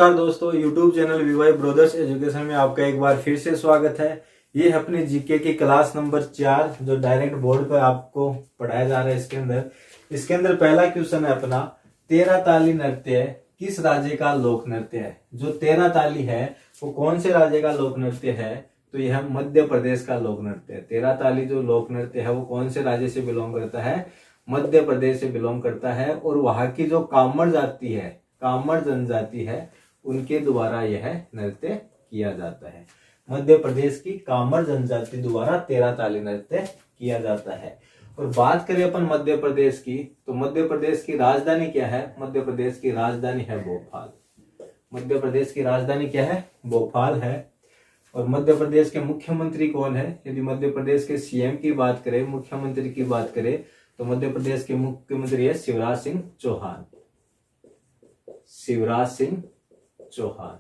नमस्कार दोस्तों, YouTube channel VY brothers education में आपका एक बार फिर से स्वागत है। ये है अपनी जीके की क्लास नंबर 4 जो डायरेक्ट बोर्ड पर आपको पढ़ाया जा रहा है। इसके अंदर पहला क्वेश्चन है अपना, 13 ताली नृत्य किस राज्य का लोक नृत्य है। जो 13 ताली है वो कौन से राज्य का लोक नृत्य है, तो यह मध्य प्रदेश का लोक नृत्य है। 13 ताली जो लोक नृत्य है वो कौन से राज्य से बिलोंग करता है, मध्य प्रदेश से बिलोंग करता है। और वहां की जो कामर जाति है, कामर जनजाति है, उनके द्वारा यह नृत्य किया जाता है। मध्य प्रदेश की कामर जनजाति द्वारा 13 ताली नृत्य किया जाता है। और बात करें अपन मध्य प्रदेश की, तो मध्य प्रदेश की राजधानी क्या है। मध्य प्रदेश की राजधानी है भोपाल। मध्य प्रदेश की राजधानी क्या है, भोपाल है। और मध्य प्रदेश के मुख्यमंत्री कौन है। यदि मध्य प्रदेश के सीएम की बात करें, मुख्यमंत्री की बात करें, तो मध्य प्रदेश के मुख्यमंत्री है शिवराज सिंह चौहान। शिवराज सिंह चौहान।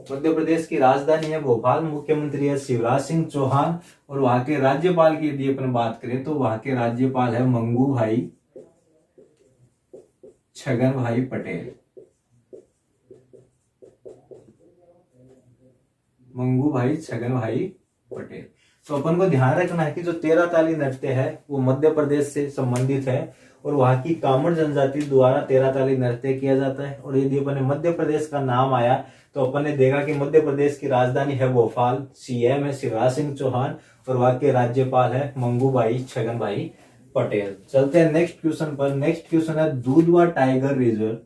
मध्य प्रदेश की राजधानी है भोपाल, मुख्यमंत्री है शिवराज सिंह चौहान। और वहां के राज्यपाल की यदि अपन बात करें तो वहां के राज्यपाल है मंगू भाई छगन भाई पटेल। मंगू भाई छगन भाई पटेल। तो अपन को ध्यान रखना है कि जो 13 ताली नृत्य है वो मध्य प्रदेश से संबंधित है और वहां की कामर जनजाति द्वारा 13 ताली नृत्य किया जाता है। और यदि अपन मध्य प्रदेश का नाम आया तो अपन ने देखा कि मध्य प्रदेश की राजधानी है भोपाल, सीएम है शिवराज सिंह चौहान और वहां के राज्यपाल है मंगू भाई छगन भाई पटेल। चलते हैं नेक्स्ट क्वेश्चन पर। नेक्स्ट क्वेश्चन है, Dudhwa tiger reserve.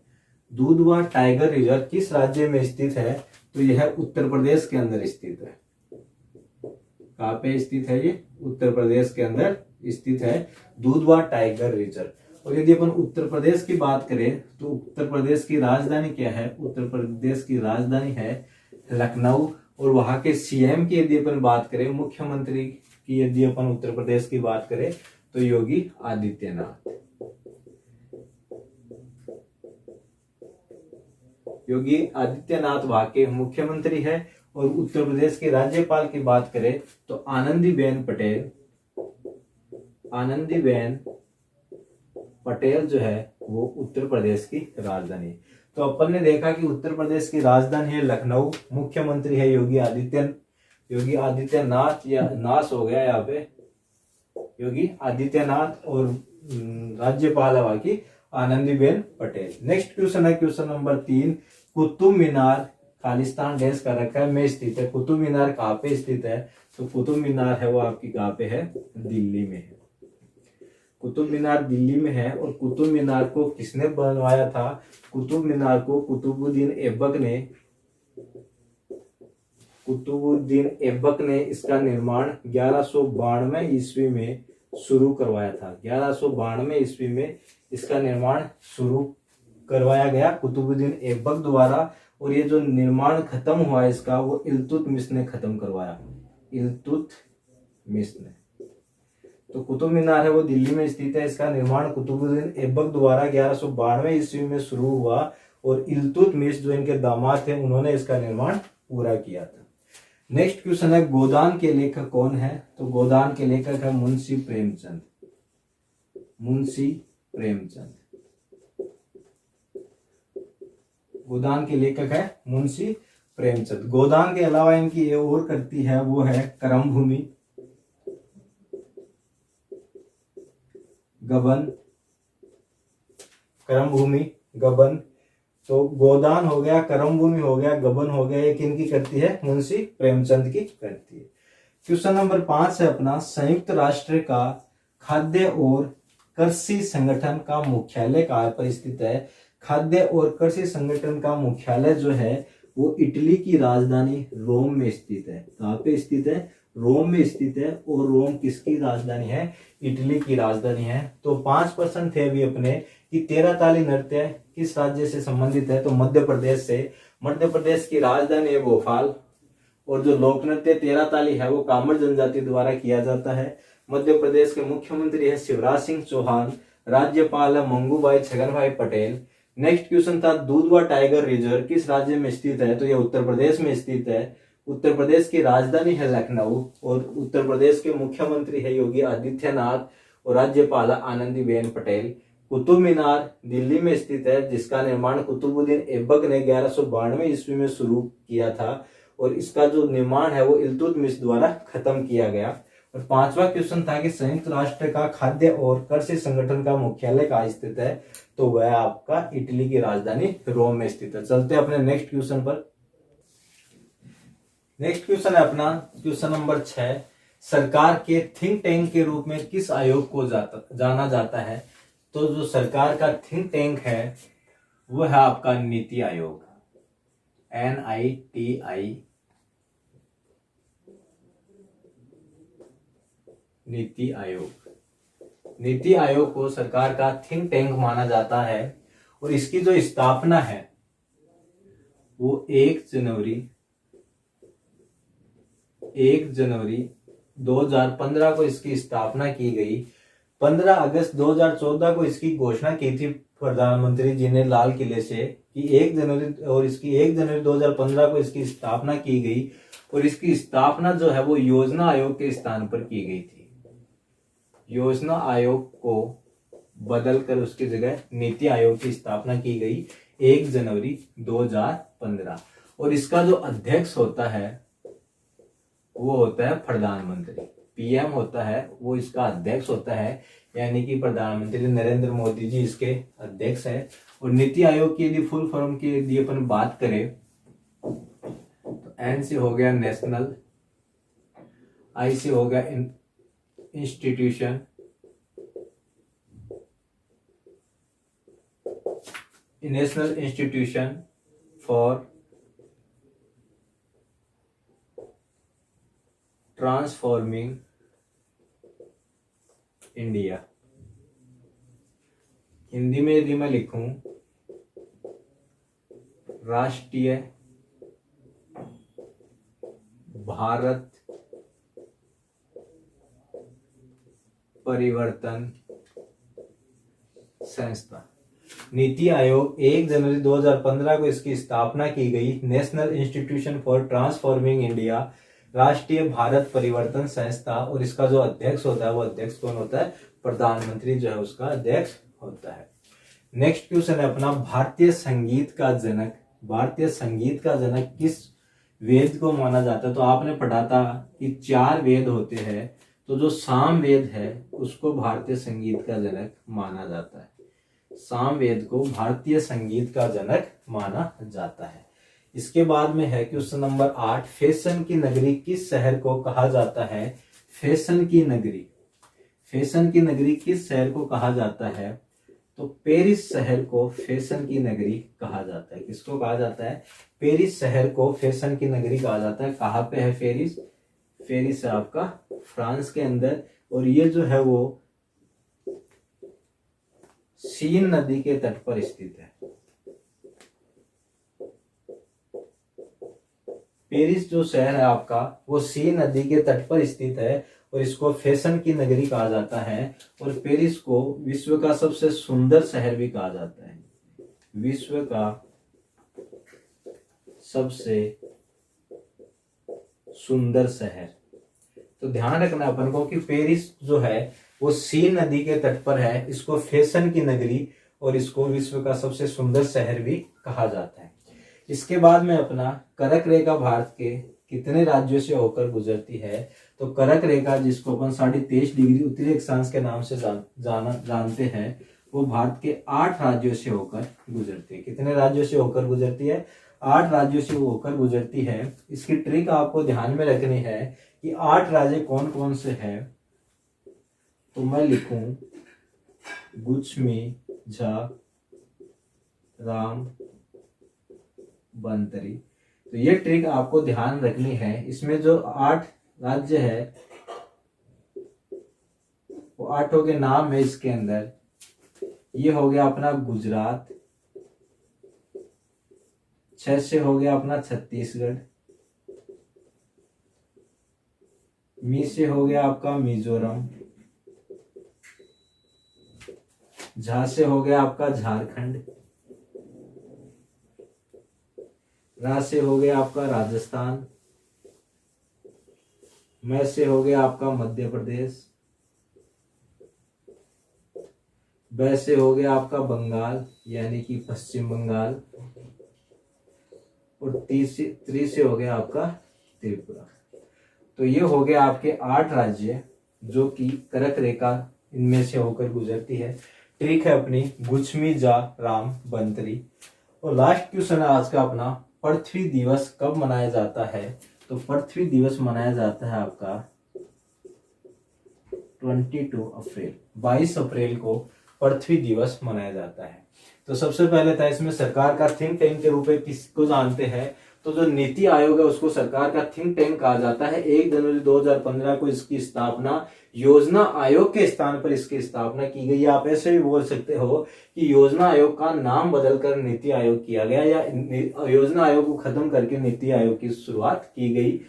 Dudhwa tiger reserve किस राज्य में स्थित है, तो यह उत्तर प्रदेश के अंदर स्थित है। कहाँ पे स्थित है ये, उत्तर प्रदेश के अंदर स्थित है दुधवा टाइगर रिजर्व। और यदि अपन उत्तर प्रदेश की बात करें तो उत्तर प्रदेश की राजधानी क्या है, उत्तर प्रदेश की राजधानी है लखनऊ। और वहां के सीएम की यदि अपन बात करें, मुख्यमंत्री की यदि अपन उत्तर प्रदेश की बात करें तो योगी आदित्यनाथ। योगी आदित्यनाथ वहां के मुख्यमंत्री है। और उत्तर प्रदेश के राज्यपाल की बात करें तो आनंदीबेन पटेल। आनंदीबेन पटेल जो है वो उत्तर प्रदेश की राजधानी। तो अपन ने देखा कि उत्तर प्रदेश की राजधानी है लखनऊ, मुख्यमंत्री है योगी आदित्यनाथ, या नाश हो गया यहाँ पे, योगी आदित्यनाथ। और राज्यपाल है वहां की आनंदीबेन पटेल। नेक्स्ट क्वेश्चन है क्वेश्चन नंबर 3, कुतुब मीनार खालिस्तान देश का रखा में स्थित है। कुतुब मीनार कहाँ पे स्थित है, तो कुतुब मीनार है वो आपकी कहाँ पे है, दिल्ली में है। कुतुब मीनार दिल्ली में है। और कुतुब मीनार को किसने बनवाया था, कुतुब मीनार को कुतुबुद्दीन ऐबक ने इसका निर्माण 1192 ईस्वी में शुरू करवाया था। 1192 ईस्वी में इसका निर्माण शुरू करवाया गया कुतुबुद्दीन ऐबक द्वारा। और ये जो निर्माण खत्म हुआ इसका, वो इल्तुतमिश ने खत्म करवाया, इल्तुतमिश ने। तो कुतुब मीनार है वो दिल्ली में स्थित है। इसका निर्माण कुतुबुद्दीन ऐबक द्वारा 1192 ईस्वी में शुरू हुआ और इल्तुतमिश जो इनके दामाद थे उन्होंने इसका निर्माण पूरा किया था। नेक्स्ट क्वेश्चन है, गोदान के लेखक कौन है, तो गोदान के लेखक है मुंशी प्रेमचंद। मुंशी प्रेमचंद गोदान के लेखक है मुंशी प्रेमचंद। गोदान के अलावा इनकी ये और करती है वो है करम भूमि, गबन, करम भूमि, गबन। तो गोदान हो गया, करम भूमि हो गया, गबन हो गया, एक इनकी करती है मुंशी प्रेमचंद की करती है। क्वेश्चन नंबर 5 है अपना, संयुक्त राष्ट्र का खाद्य और कृषि संगठन का मुख्यालय कहाँ पर स्थित है। खाद्य और कृषि संगठन का मुख्यालय जो है वो इटली की राजधानी रोम में स्थित है। कहाँ पे स्थित है, रोम में स्थित है। और रोम किसकी राजधानी है, इटली की राजधानी है। तो 5% थे अभी अपने कि 13 ताली नृत्य किस राज्य से संबंधित है, तो मध्य प्रदेश से। मध्य प्रदेश की राजधानी है भोपाल। और जो लोक नृत्य 13 ताली है वो कामर जनजाति द्वारा किया जाता है। मध्य प्रदेश के मुख्यमंत्री है शिवराज सिंह चौहान, राज्यपाल है मंगू भाई छगन भाई पटेल। नेक्स्ट क्वेश्चन था, दुधवा टाइगर रिजर्व किस राज्य में स्थित है, तो यह उत्तर प्रदेश में स्थित है। उत्तर प्रदेश की राजधानी है लखनऊ और उत्तर प्रदेश के मुख्यमंत्री है योगी आदित्यनाथ और राज्यपाल आनंदीबेन पटेल। कुतुब मीनार दिल्ली में स्थित है, जिसका निर्माण कुतुबुद्दीन ऐबक ने 1192 ईस्वी में शुरू किया था और इसका जो निर्माण है वो इल्तुतमिश द्वारा खत्म किया गया। और पांचवा क्वेश्चन था कि संयुक्त राष्ट्र का खाद्य और कृषि संगठन का मुख्यालय कहाँ स्थित है, तो वह आपका इटली की राजधानी रोम में स्थित है। चलते हैं अपने नेक्स्ट क्वेश्चन पर। नेक्स्ट क्वेश्चन है अपना क्वेश्चन नंबर 6, सरकार के थिंक टैंक के रूप में किस आयोग को जाना जाता है, तो जो सरकार का थिंक टैंक है वो है आपका नीति आयोग, NITI, नीति आयोग। नीति आयोग को सरकार का थिंक टैंक माना जाता है और इसकी जो स्थापना है वो 1 जनवरी 2015 को इसकी स्थापना की गई। 15 अगस्त 2014 को इसकी घोषणा की थी प्रधानमंत्री जी ने लाल किले से कि 1 जनवरी 2015 को इसकी स्थापना की गई और इसकी स्थापना जो है वो योजना आयोग के स्थान पर की गई थी। योजना आयोग को बदलकर उसकी जगह नीति आयोग की स्थापना की गई 1 जनवरी 2015 और इसका जो अध्यक्ष होता है वो होता है प्रधानमंत्री, PM होता है वो इसका अध्यक्ष होता है, यानी कि प्रधानमंत्री नरेंद्र मोदी जी इसके अध्यक्ष है। और नीति आयोग की यदि फुल फॉर्म की यदि अपन बात करें तो N से हो गया नेशनल, I से हो गया institution, national institution for transforming India. Hindi में यदि मैं लिखूं राष्ट्रीय भारत परिवर्तन संस्था। नीति आयोग 1 जनवरी 2015 को इसकी स्थापना की गई, national institution for transforming India, राष्ट्रीय भारत परिवर्तन संस्था। और इसका जो अध्यक्ष होता है वो अध्यक्ष कौन होता है, प्रधानमंत्री जो है उसका अध्यक्ष होता है। नेक्स्ट क्वेश्चन है अपना भारतीय संगीत का जनक। भारतीय संगीत का जनक किस वेद को माना जाता है, तो आपने पढ़ा था कि 4 वेद होते हैं, तो जो साम वेद है उसको भारतीय संगीत का जनक माना जाता है। साम वेद को भारतीय संगीत का जनक माना जाता है। इसके बाद में है क्वेश्चन नंबर 8, फैशन की नगरी किस शहर को कहा जाता है। फैशन की नगरी, फैशन की नगरी किस शहर को कहा जाता है, तो पेरिस शहर को फैशन की नगरी कहा जाता है। किसको कहा जाता है, पेरिस शहर को फैशन की नगरी कहा जाता है। कहाँ पे है पेरिस, पेरिस है आपका फ्रांस के अंदर और ये जो है वो सीन नदी के तट पर स्थित है। पेरिस जो शहर है आपका वो सीन नदी के तट पर स्थित है और इसको फैशन की नगरी कहा जाता है। और पेरिस को विश्व का सबसे सुंदर शहर भी कहा जाता है, विश्व का सबसे सुंदर शहर। तो ध्यान रखना अपन को कि पेरिस जो है वो सीन नदी के तट पर है, इसको फैशन की नगरी और इसको विश्व का सबसे सुंदर शहर भी कहा जाता है। इसके बाद में अपना कर्क रेखा भारत के कितने राज्यों से होकर गुजरती है, तो कर्क रेखा जिसको अपन 23.5 डिग्री उत्तरी अक्षांश के नाम से जानते हैं वो भारत के 8 राज्यों से होकर गुजरती है। कितने राज्यों से होकर गुजरती है, 8 राज्यों से होकर गुजरती है। इसकी ट्रिक आपको ध्यान में रखनी है कि 8 राज्य कौन कौन से हैं, तो मैं लिखूं गुच्छमी, झा, राम, बंतरी। तो ये ट्रिक आपको ध्यान रखनी है। इसमें जो 8 राज्य है वो 8 के नाम है इसके अंदर। ये हो गया अपना गुजरात, 6 से हो गया अपना छत्तीसगढ़, मी से हो गया आपका मिजोरम, झा से हो गया आपका झारखंड, रा से हो गया आपका राजस्थान, मैं से हो गया आपका मध्य प्रदेश, ब से हो गया आपका बंगाल यानी कि पश्चिम बंगाल, और त्री से हो गया आपका त्रिपुरा। तो ये हो गया आपके 8 राज्य जो कि कर्क रेखा इनमें से होकर गुजरती है। ट्रिक है अपनी गुच्छमी जा राम बंतरी। और लास्ट क्वेश्चन है आज का अपना, पृथ्वी दिवस कब मनाया जाता है? तो पृथ्वी दिवस मनाया जाता है आपका 22 अप्रैल, 22 अप्रैल को पृथ्वी दिवस मनाया जाता है। तो सबसे पहले था इसमें सरकार का थिंक टैंक के रूप में किसको जानते हैं? तो जो नीति आयोग है उसको सरकार का थिंक टैंक कहा जाता है। 1 जनवरी 2015 को इसकी स्थापना योजना आयोग के स्थान पर इसकी स्थापना की गई। आप ऐसे भी बोल सकते हो कि योजना आयोग का नाम बदलकर नीति आयोग किया गया, या योजना आयोग को खत्म करके नीति आयोग की शुरुआत की गई।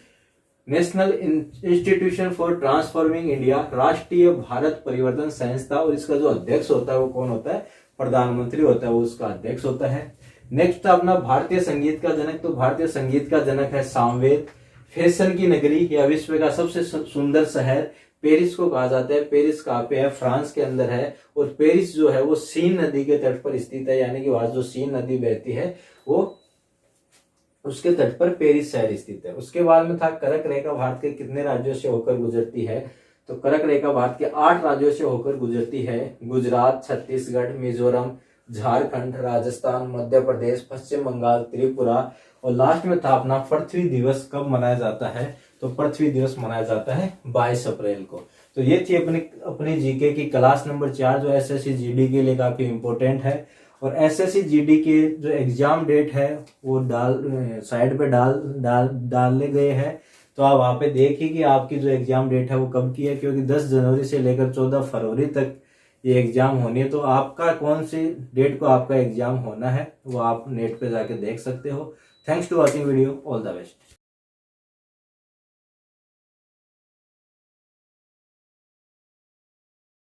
National institution for transforming India, राष्ट्रीय भारत परिवर्तन संस्था, और इसका जो अध्यक्ष होता है वो कौन होता है? प्रधानमंत्री होता है, वो उसका अध्यक्ष होता है। नेक्स्ट अपना भारतीय संगीत का जनक, तो भारतीय संगीत का जनक है सामवेद। फैशन की नगरी या विश्व का सबसे सुंदर शहर पेरिस को कहा जाता है। पेरिस कहाँ पे है? फ्रांस के अंदर है। और पेरिस जो है वो सीन नदी के तट पर स्थित है, यानी कि वहां जो सीन नदी बहती है वो उसके तट पर पेरिस शहर स्थित है। उसके बाद में था कर्क रेखा भारत के कितने राज्यों से होकर गुजरती है? तो कर्क रेखा भारत के 8 राज्यों से होकर गुजरती है। गुजरात, छत्तीसगढ़, मिजोरम, झारखंड, राजस्थान, मध्य प्रदेश, पश्चिम बंगाल, त्रिपुरा। और लास्ट में था अपना पृथ्वी दिवस कब मनाया जाता है? तो पृथ्वी दिवस मनाया जाता है 22 अप्रैल को। तो ये थी अपनी जीके की क्लास नंबर 4 जो एसएससी जीडी के लिए काफी इंपॉर्टेंट है। और एसएससी जीडी के जो एग्जाम डेट है वो साइड पे डालने गए हैं। तो आप वहां पे देखिए कि आपकी जो एग्जाम डेट है वो कब की है, क्योंकि 10 जनवरी से लेकर 14 फरवरी तक ये एग्जाम होनी है। तो आपका कौन सी डेट को आपका एग्जाम होना है वो आप नेट पे जाके देख सकते हो। Thanks to watching video, all the best.